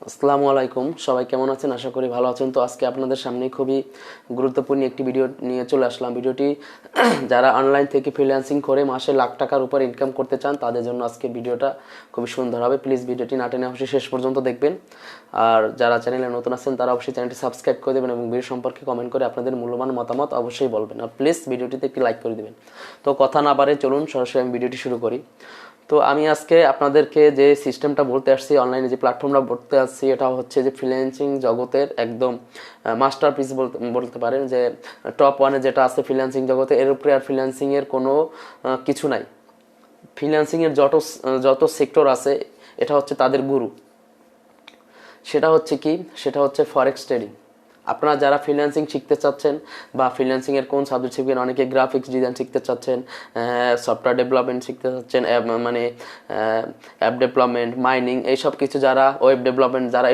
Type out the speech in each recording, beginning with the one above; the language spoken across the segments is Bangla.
আসসালামু আলাইকুম, সবাই কেমন আছেন? আশা করি ভালো আছেন। তো আজকে আপনাদের সামনে খুবই গুরুত্বপূর্ণ একটি ভিডিও নিয়ে চলে আসলাম। ভিডিওটি যারা অনলাইন থেকে ফ্রিল্যান্সিং করে মাসে লাখ টাকার উপর ইনকাম করতে চান তাদের জন্য আজকে ভিডিওটা খুবই সুন্দর হবে। প্লিজ ভিডিওটি না টেনে অবশ্যই শেষ পর্যন্ত দেখবেন। আর যারা চ্যানেলে নতুন আছেন তারা অবশ্যই চ্যানেলটি সাবস্ক্রাইব করে দেবেন এবং ভিডিও সম্পর্কে কমেন্ট করে আপনাদের মূল্যবান মতামত অবশ্যই বলবেন। আর প্লিজ ভিডিওটিতে একটি লাইক করে দেবেন। তো কথা না বাড়ে চলুন সরাসরি আমি ভিডিওটি শুরু করি। তো আমি আজকে আপনাদেরকে যে সিস্টেমটা বলতে আসছি, অনলাইনে যে প্ল্যাটফর্মটা বলতে আসছি, এটা হচ্ছে যে ফ্রিল্যান্সিং জগতের একদম মাস্টারপিস বলতে পারেন। যে টপ ওয়ানে যেটা আছে ফ্রিল্যান্সিং জগতে, এর উপরে আর ফ্রিল্যান্সিংয়ের কোনো কিছু নাই। ফ্রিল্যান্সিংয়ের যত সেক্টর আছে এটা হচ্ছে তাদের গুরু। সেটা হচ্ছে কি? সেটা হচ্ছে ফরেক্স ট্রেডিং। আপনারা যারা ফ্রিল্যান্সিং শিখতে চাচ্ছেন বা ফ্রিল্যান্সিংয়ের কোন সাবজেক্ট শিখবেন, অনেকে গ্রাফিক্স ডিজাইন শিখতে চাচ্ছেন, সফটওয়্যার ডেভেলপমেন্ট শিখতে চাচ্ছেন, অ্যাপ ডেভেলপমেন্ট, মাইনিং, এইসব কিছু, যারা ওয়েব ডেভেলপমেন্ট, যারা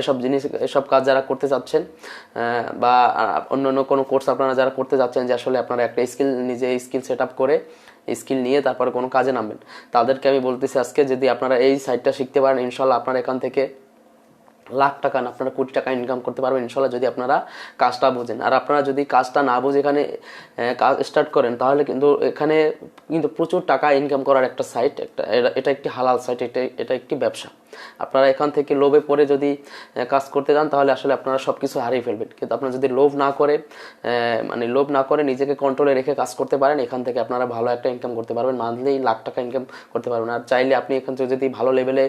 এসব কাজ যারা করতে চাচ্ছেন, বা অন্য অন্য কোনো কোর্স আপনারা যারা করতে যাচ্ছেন, যে আসলে আপনারা একটা নিজে স্কিল সেট আপ করে স্কিল নিয়ে তারপরে কোনো কাজে নামবেন, তাদেরকে আমি বলতেছি আজকে যদি আপনারা এই সাইটটা শিখতে পারেন, ইনশাল্লাহ আপনারা এখান থেকে লাখ টাকা না, আপনারা কোটি টাকা ইনকাম করতে পারবেন ইনশাল্লাহ, যদি আপনারা কাজটা বোঝেন। আর আপনারা যদি কাজটা না বুঝে এখানে কাজ স্টার্ট করেন, তাহলে কিন্তু এখানে প্রচুর টাকা ইনকাম করার একটা সাইট, এটা একটি হালাল সাইট, এটা একটি ব্যবসা। আপনারা এখান থেকে লোভে পড়ে যদি কাজ করতে যান, তাহলে আসলে আপনারা সব কিছু হারিয়ে ফেলবেন। কিন্তু আপনারা যদি লোভ না করে নিজেকে কন্ট্রোলে রেখে কাজ করতে পারেন, এখান থেকে আপনারা ভালো একটা ইনকাম করতে পারবেন, মান্থলি লাখ টাকা ইনকাম করতে পারবেন। আর চাইলে আপনি এখান থেকে যদি ভালো লেভেলে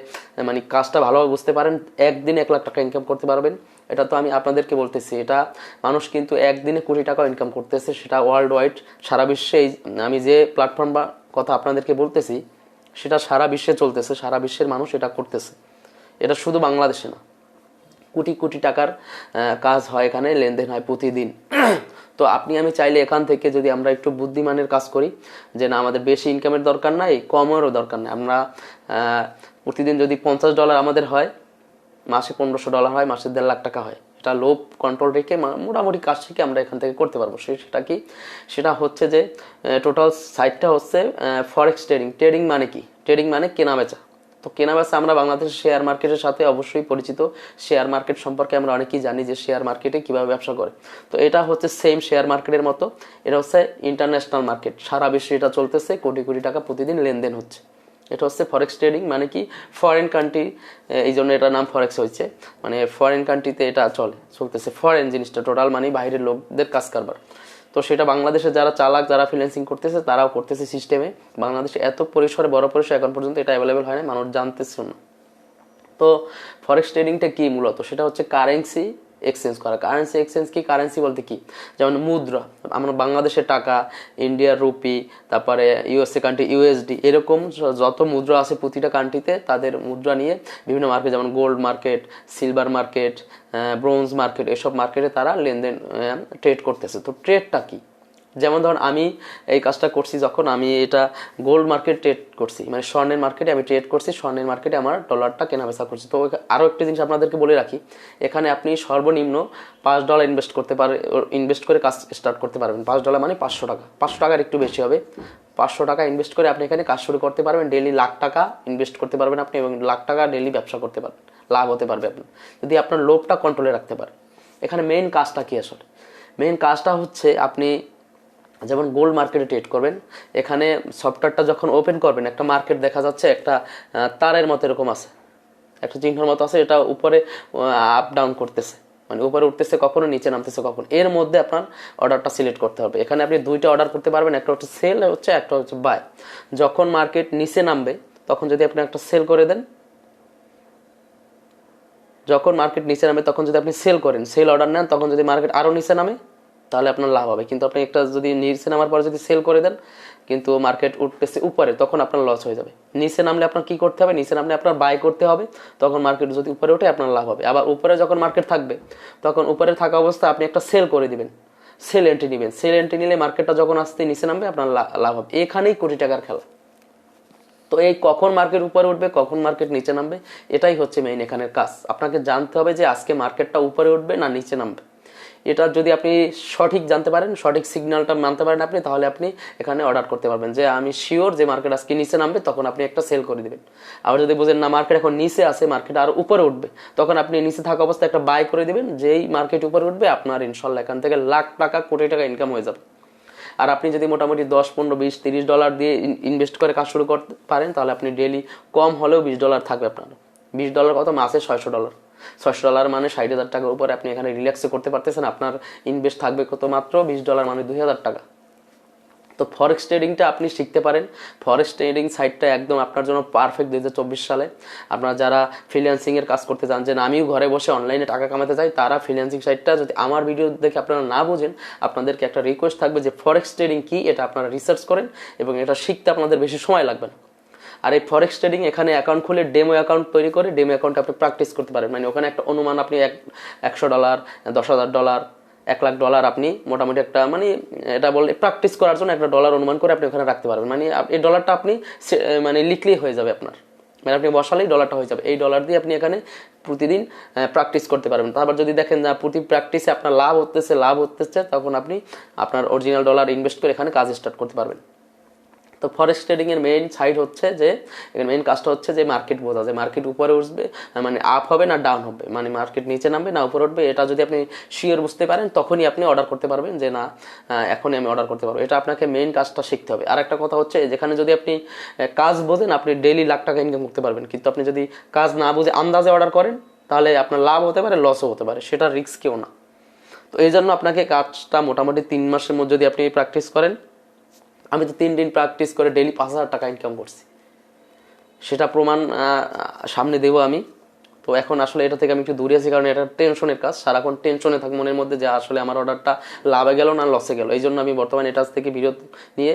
কাজটা ভালোভাবে বুঝতে পারেন, একদিনে 1 লাখ টাকা ইনকাম করতে পারবেন। এটা তো আমি আপনাদেরকে বলতেছি, এটা মানুষ কিন্তু একদিনে কোটি টাকা ইনকাম করতেছে, সেটা ওয়ার্ল্ড ওয়াইড, সারা বিশ্বে। আমি যে প্ল্যাটফর্ম বা কথা আপনাদেরকে বলতেছি সেটা সারা বিশ্বে চলতেছে, সারা বিশ্বের মানুষ এটা করতেছে। এটা শুধু বাংলাদেশে না, কোটি কোটি টাকার কাজ হয় এখানে, লেনদেন হয় প্রতিদিন। তো আমি চাইলে এখান থেকে যদি আমরা একটু বুদ্ধিমানের কাজ করি, যে না আমাদের বেশি ইনকামের দরকার নাই, কমেরও দরকার নাই, আমরা প্রতিদিন যদি $50 আমাদের হয়, মাসে $1500 হয়, মাসে 1.5 লাখ টাকা হয়, এটা লোভ কন্ট্রোল রেখে মোটামুটি কাজ শিখে আমরা এখান থেকে করতে পারবো। সেটা কি? সেটা হচ্ছে যে টোটাল সাইটটা হচ্ছে ফরেক্স ট্রেডিং। ট্রেডিং মানে কি? ট্রেডিং মানে কেনা বেচা। তো কেনা বেচা, আমরা বাংলাদেশের শেয়ার মার্কেটের সাথে অবশ্যই পরিচিত। শেয়ার মার্কেট সম্পর্কে আমরা অনেকেই জানি যে শেয়ার মার্কেটে কিভাবে ব্যবসা করে। তো এটা হচ্ছে সেম শেয়ার মার্কেটের মতো, এটা হচ্ছে ইন্টারন্যাশনাল মার্কেট, সারা বিশ্বে এটা চলতেছে, কোটি কোটি টাকা প্রতিদিন লেনদেন হচ্ছে। এটা হচ্ছে ফরেক্স ট্রেডিং, মানে কি ফরেন কান্ট্রি, এই জন্য এটার নাম ফরেক্স হয়েছে। ফরেন কান্ট্রিতে এটা চলতেছে, ফরেন জিনিসটা টোটাল বাইরের লোকদের কাজ কারবার। তো সেটা বাংলাদেশে যারা চালাক, যারা ফ্রিল্যান্সিং করতেছে, তারাও করতেছে সিস্টেমে। বাংলাদেশে এত পরিসরে, বড় পরিসরে এখন পর্যন্ত এটা অ্যাভেলেবেল হয় না, মানুষ জানতেছে না। তো ফরেক্স ট্রেডিংটা কি মূলত? সেটা হচ্ছে কারেন্সি এক্সচেঞ্জ করা। কারেন্সি এক্সচেঞ্জ কি? কারেন্সি বলতে কি? যেমন মুদ্রা, আমরা বাংলাদেশের টাকা, ইন্ডিয়ার রুপি, তারপরে ইউএসএ কান্ট্রি ইউএসডি, এরকম যত মুদ্রা আছে প্রতিটা কান্ট্রিতে, তাদের মুদ্রা নিয়ে বিভিন্ন মার্কেট, যেমন gold market, silver market, bronze market, এসব মার্কেটে তারা লেনদেন ট্রেড করতেছে। তো ট্রেডটা কি? যেমন ধরুন আমি এই কাজটা করছি, যখন আমি এটা গোল্ড মার্কেট ট্রেড করছি, স্বর্ণের মার্কেটে আমি ট্রেড করছি, স্বর্ণের মার্কেটে আমার ডলারটা কেনাবেচা করছি। তো আরও একটি জিনিস আপনাদেরকে বলে রাখি, এখানে আপনি সর্বনিম্ন $5 ইনভেস্ট করে কাজ স্টার্ট করতে পারবেন। $5 মানে 500 টাকা, 500 টাকার একটু বেশি হবে। 500 টাকা ইনভেস্ট করে আপনি এখানে কাজ শুরু করতে পারবেন। ডেইলি লাখ টাকা ইনভেস্ট করতে পারবেন আপনি, এবং লাখ টাকা ডেইলি ব্যবসা করতে পারবেন, লাভ হতে পারবে আপনার, যদি আপনার লোভটা কন্ট্রোলে রাখতে পারেন। এখানে মেইন কাজটা কি? আসলে মেইন কাজটা হচ্ছে, আপনি যেমন গোল্ড মার্কেটে ট্রেড করবেন, এখানে সফটওয়্যারটা যখন ওপেন করবেন, একটা মার্কেট দেখা যাচ্ছে, একটা তারের মতো এরকম আছে, একটা চিহ্নের মতো আছে, এটা উপরে আপ ডাউন করতেছে, উপরে উঠতেছে কখনো, নিচে নামতেছে কখনো। এর মধ্যে আপনার অর্ডারটা সিলেক্ট করতে হবে। এখানে আপনি 2টা অর্ডার করতে পারবেন, একটা হচ্ছে সেল, একটা হচ্ছে বাই। যখন মার্কেট নিচে নামবে, তখন যদি আপনি একটা সেল করে দেন, যখন মার্কেট নিচে নামে তখন যদি আপনি সেল করেন, সেল অর্ডার নেন, তখন যদি মার্কেট আরো নিচে নামে, তাহলে আপনার লাভ হবে। কিন্তু আপনি একটা যদি নিচে নামার পরে যদি সেল করে দেন, কিন্তু মার্কেট উঠতেছে উপরে, তখন আপনার লস হয়ে যাবে। নিচে নামলে আপনার কি করতে হবে? নিচে নামলে আপনার বাই করতে হবে, তখন মার্কেট যদি উপরে ওঠে আপনার লাভ হবে। আবার উপরে যখন মার্কেট থাকবে, তখন উপরে থাকা অবস্থায় আপনি একটা সেল করে দিবেন, সেল এন্ট্রি নেবেন। সেল এন্ট্রি নিলে মার্কেটটা যখন আসতে নিচে নামবে, আপনার লাভ হবে। এখানেই কোটি টাকার খেলা। তো এই কখন মার্কেট উপরে উঠবে, কখন মার্কেট নিচে নামবে, এটাই হচ্ছে মেইন এখানের কাজ। আপনাকে জানতে হবে যে আজকে মার্কেটটা উপরে উঠবে না নিচে নামবে। এটা যদি আপনি সঠিক জানতে পারেন, সঠিক সিগন্যালটা মানতে পারেন আপনি, তাহলে আপনি এখানে অর্ডার করতে পারবেন যে আমি শিওর যে মার্কেট আজকে নিচে নামবে, তখন আপনি একটা সেল করে দিবেন। আবার যদি বুঝেন না মার্কেট এখন নিচে আছে, মার্কেট আরো উপরে উঠবে, তখন আপনি নিচে থাকা অবস্থায় একটা বাই করে দিবেন। যেই মার্কেট উপরে উঠবে আপনার ইনশাল্লাহ এখান থেকে লাখ টাকা কোটি টাকা ইনকাম হয়ে যাবে। আর আপনি যদি মোটামুটি 10, 15, 20, $30 দিয়ে ইনভেস্ট করে কাজ শুরু করতে পারেন, তাহলে আপনি ডেলি কম হলেও $20 থাকবে আপনার। $20 কত, মাসে $600। $600 মানে 60,000 টাকার উপরে আপনি এখানে রিল্যাক্সে করতে পারতেছেন। আপনার ইনভেস্ট থাকবে কত, মাত্র $20 মানে 2,000 টাকা। তো ফরেক্স ট্রেডিংটা আপনি শিখতে পারেন। ফরেক্স ট্রেডিং সাইটটা একদম আপনার জন্য পারফেক্ট 2024 সালে। আপনারা যারা ফ্রিল্যান্সিং এর কাজ করতে চান, যে আমিও ঘরে বসে অনলাইনে টাকা কামাতে চাই, তারা ফ্রিল্যান্সিং সাইটটা যদি আমার ভিডিও দেখে আপনারা না বোঝেন, আপনাদেরকে একটা রিকোয়েস্ট থাকবে যে ফরেক্স ট্রেডিং কি, এটা আপনারা রিসার্চ করেন এবং এটা শিখতে আপনাদের বেশি সময় লাগবে না। আর এই ফরেক্স ট্রেডিং এখানে অ্যাকাউন্ট খুলে ডেমো অ্যাকাউন্ট তৈরি করে ডেমো অ্যাকাউন্টে আপনি প্র্যাকটিস করতে পারেন। মানে ওখানে একটা অনুমান আপনি $100, $10,000, $1,00,000 আপনি মোটামুটি একটা মানে এটা বলে প্র্যাকটিস করার জন্য একটা ডলার অনুমান করে আপনি ওখানে রাখতে পারবেন। মানে এই ডলারটা আপনি মানে লিখলেই হয়ে যাবে আপনার, মানে আপনি বসালেই ডলারটা হয়ে যাবে। এই ডলার দিয়ে আপনি এখানে প্রতিদিন প্র্যাকটিস করতে পারবেন। তারপর যদি দেখেন যে প্রতি প্র্যাকটিসে আপনার লাভ হতেছে, তখন আপনি আপনার অরিজিনাল ডলার ইনভেস্ট করে এখানে কাজ স্টার্ট করতে পারবেন। তো ফরেক্স ট্রেডিং এর মেইন সাইড হচ্ছে যে, মেইন কাজটা হচ্ছে যে মার্কেট বোঝা, যে মার্কেট উপরে উঠবে মানে আপ হবে না ডাউন হবে, মানে মার্কেট নিচে নামবে না উপরে উঠবে, এটা যদি আপনি শিওর বুঝতে পারেন, তখনই আপনি অর্ডার করতে পারবেন যে না এখনই আমি অর্ডার করতে পারবো। এটা আপনাকে মেইন কাজটা শিখতে হবে। আর একটা কথা হচ্ছে, যেখানে যদি আপনি কাজ বোঝেন, আপনি ডেইলি লাখ টাকা ইনকাম করতে পারবেন। কিন্তু আপনি যদি কাজ না বুঝে আন্দাজে অর্ডার করেন, তাহলে আপনার লাভ হতে পারে, লসও হতে পারে, সেটা রিস্ক কেউ না। তো এই জন্য আপনাকে কাজটা মোটামুটি 3 মাসের মধ্যে যদি আপনি প্র্যাকটিস করেন, আমি তো 3 দিন প্র্যাকটিস করে ডেইলি 5,000 টাকা ইনকাম করছি, সেটা প্রমাণ সামনে দেবো আমি। তো এখন আসলে এটা থেকে আমি একটু দূরে আছি, কারণ এটা টেনশনের কাজ, সারাক্ষণ টেনশনে থাক মনের মধ্যে যে আসলে আমার অর্ডারটা লাভে গেল না লসে গেল। এই জন্য আমি বর্তমানে এটা থেকে বিরত নিয়ে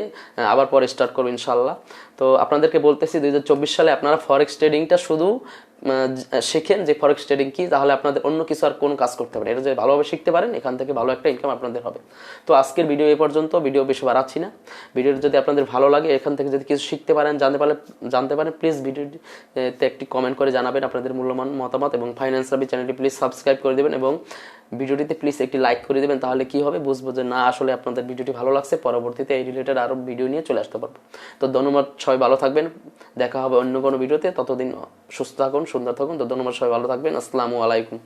আবার পরে স্টার্ট করবো ইনশাল্লাহ। তো আপনাদেরকে বলতেছি 2024 সালে আপনারা ফরেক্স ট্রেডিংটা শুধু শেখেন যে ফরেক্স ট্রেডিং কি, তাহলে আপনাদের অন্য কিছু আর কোনো কাজ করতে হবে না। এটা যদি ভালোভাবে শিখতে পারেন, এখান থেকে ভালো একটা ইনকাম আপনাদের হবে। তো আজকের ভিডিও এই পর্যন্ত, ভিডিও বেশি বাড়াচ্ছি না। ভিডিওটা যদি আপনাদের ভালো লাগে, এখান থেকে যদি কিছু শিখতে পারেন, জানতে পারেন, প্লিজ ভিডিওতে একটি কমেন্ট করে জানাবেন আপনাদের মূল্যবান মতামত, এবং ফাইন্যান্স রাবি চ্যানেলটি প্লিজ সাবস্ক্রাইব করে দেবেন এবং ভিডিওটিতে প্লিজ একটি লাইক করে দেবেন। তাহলে কি হবে, বুঝবো যে না আসলে আপনাদের ভিডিওটি ভালো লাগছে, পরবর্তীতে এই রিলেটেড আরও ভিডিও নিয়ে চলে আসতে পারবো। তো ধন্যবাদ, সবাই ভালো থাকবেন, দেখা হবে অন্য কোনো ভিডিওতে। ততদিন সুস্থ থাকুন, সুন্দর থাকুন। তো ধন্যবাদ, সবাই ভালো থাকবেন। আসসালামু আলাইকুম।